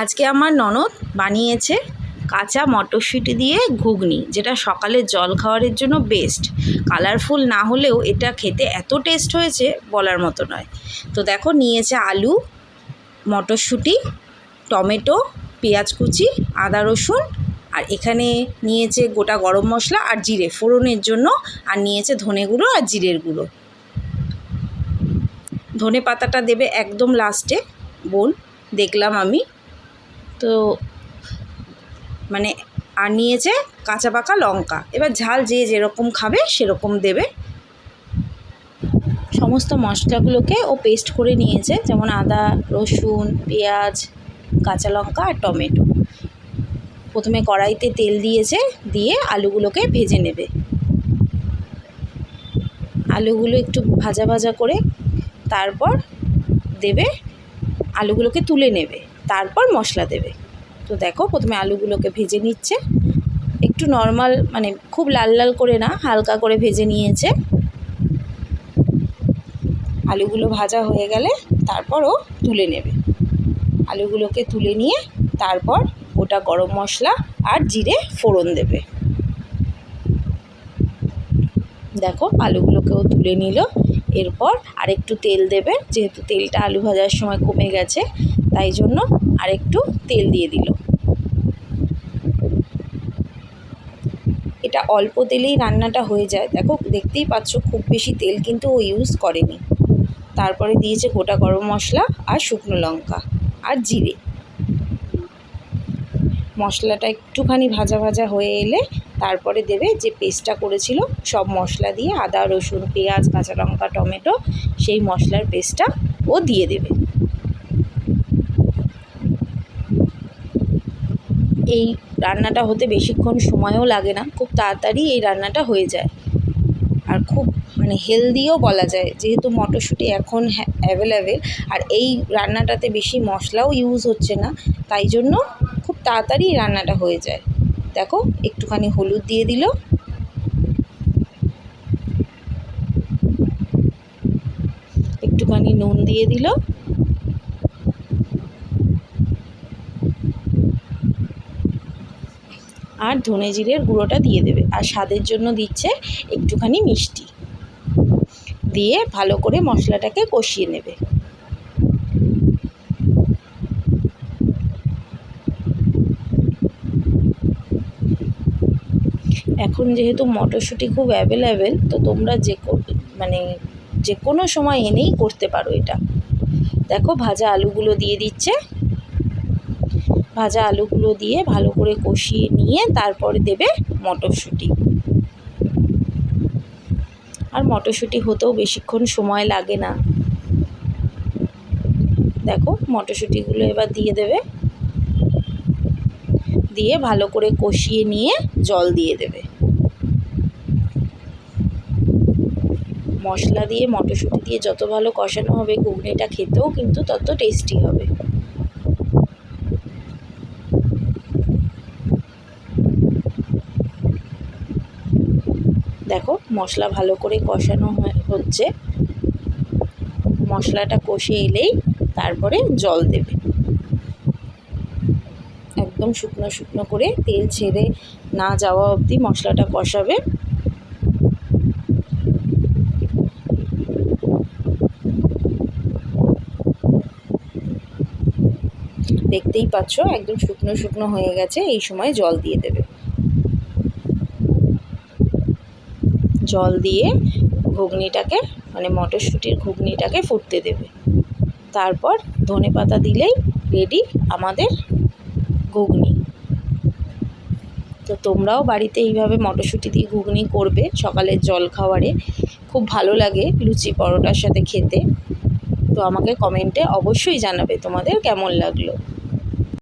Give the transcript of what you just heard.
আজকে আমার ননদ বানিয়েছে কাঁচা মটরশুঁটি দিয়ে ঘুগনি, যেটা সকালের জল খাওয়ারের জন্য বেস্ট। কালারফুল না হলেও এটা খেতে এত টেস্ট হয়েছে বলার মতো নয়। তো দেখো, নিয়েছে আলু, মটরশুঁটি, টমেটো, পেঁয়াজ কুচি, আদা রসুন, আর এখানে নিয়েছে গোটা গরম মশলা আর জিরে ফোড়নের জন্য, আর নিয়েছে ধনে গুঁড়ো আর জিরের গুঁড়ো। ধনে পাতাটা দেবে একদম লাস্টে, বোন দেখলাম আমি তো, আর নিয়েছে কাঁচা পাকা লঙ্কা। এবার ঝাল যে যেরকম খাবে সেরকম দেবে। সমস্ত মশলাগুলোকে ও পেস্ট করে নিয়েছে, যেমন আদা রসুন পেঁয়াজ কাঁচা লঙ্কা আর টমেটো। প্রথমে কড়াইতে তেল দিয়েছে, দিয়ে আলুগুলোকে ভেজে নেবে। আলুগুলো একটু ভাজা ভাজা করে তারপর দেবে, আলুগুলোকে তুলে নেবে, তারপর মশলা দেবে। তো দেখো, প্রথমে আলুগুলোকে ভেজে নিচ্ছে, একটু নর্মাল, খুব লাল লাল করে না, হালকা করে ভেজে নিয়েছে। আলুগুলো ভাজা হয়ে গেলে তারপরও তুলে নেবে। আলুগুলোকে তুলে নিয়ে তারপর গোটা গরম মশলা আর জিরে ফোড়ন দেবে। দেখো, আলুগুলোকেও তুলে নিল। এরপর আরেকটু তেল দেবে, যেহেতু তেলটা আলু ভাজার সময় কমে গেছে, তাই জন্য আরেকটু তেল দিয়ে দিল। এটা অল্প তেলেই রান্নাটা হয়ে যায়। দেখো, দেখতেই পাচ্ছ খুব বেশি তেল কিন্তু ও ইউজ করেনি। তারপরে দিয়েছে গোটা গরম মশলা আর শুকনো লঙ্কা আর জিরে। মশলাটা একটুখানি ভাজা ভাজা হয়ে এলে তারপরে দেবে যে পেস্টটা করেছিল সব মশলা দিয়ে, আদা রসুন পেঁয়াজ কাঁচা লঙ্কা টমেটো, সেই মশলার পেস্টটা ও দিয়ে দেবে। এই রান্নাটা হতে বেশিক্ষণ সময়ও লাগে না, খুব তাড়াতাড়ি এই রান্নাটা হয়ে যায়। আর খুব হেলদিও বলা যায়, যেহেতু মটরশুঁটি এখন অ্যাভেলেবেল, আর এই রান্নাটাতে বেশি মশলাও ইউজ হচ্ছে না, তাই জন্য খুব তাড়াতাড়ি রান্নাটা হয়ে যায়। দেখো, একটুখানি হলুদ দিয়ে দিল, একটুখানি নুন দিয়ে দিল, আর ধনে জিরের গুঁড়োটা দিয়ে দেবে। আর স্বাদের জন্য দিচ্ছে একটুখানি মিষ্টি দিয়ে ভালো করে মশলাটাকে কষিয়ে নেবে। এখন যেহেতু মটরশুঁটি খুব অ্যাভেলেবেল, তো তোমরা যে কোনো সময় এনেই করতে পারো এটা। দেখো, ভাজা আলুগুলো দিয়ে দিচ্ছে। ভাজা আলুগুলো দিয়ে ভালো করে কষিয়ে নিয়ে তারপরে দেবে মটরশুঁটি। আর মটরশুঁটি হতেও বেশিক্ষণ সময় লাগে না। দেখো, মটরশুঁটিগুলো এবার দিয়ে দেবে, দিয়ে ভালো করে কষিয়ে নিয়ে জল দিয়ে দেবে। মশলা দিয়ে মটরশুঁটি দিয়ে যত ভালো কষানো হবে, ঘুগনিটা খেতেও কিন্তু তত টেস্টি হবে। দেখো, মশলা ভালো করে কষানো হচ্ছে। মশলাটা কষে এলেই তারপরে জল দেবে। একদম শুকনো শুকনো করে, তেল ছেড়ে না যাওয়া অবধি মশলাটা কষাবে। দেখতেই পাচ্ছ একদম শুকনো শুকনো হয়ে গেছে। এই সময় জল দিয়ে দেবে। জল দিয়ে ঘুগনিটাকে মটরশুঁটির ঘুগনিটাকে ফুটতে দেবে। তারপর ধনেপাতা দিলেই রেডি আমাদের ঘুগনি। তো তোমরাও বাড়িতে এইভাবে মটরশুঁটি দিয়ে ঘুগনি করবে সকালের জল খাবারে, খুব ভালো লাগে লুচি পরোটার সাথে খেতে। তো আমাকে কমেন্টে অবশ্যই জানাবে তোমাদের কেমন লাগলো।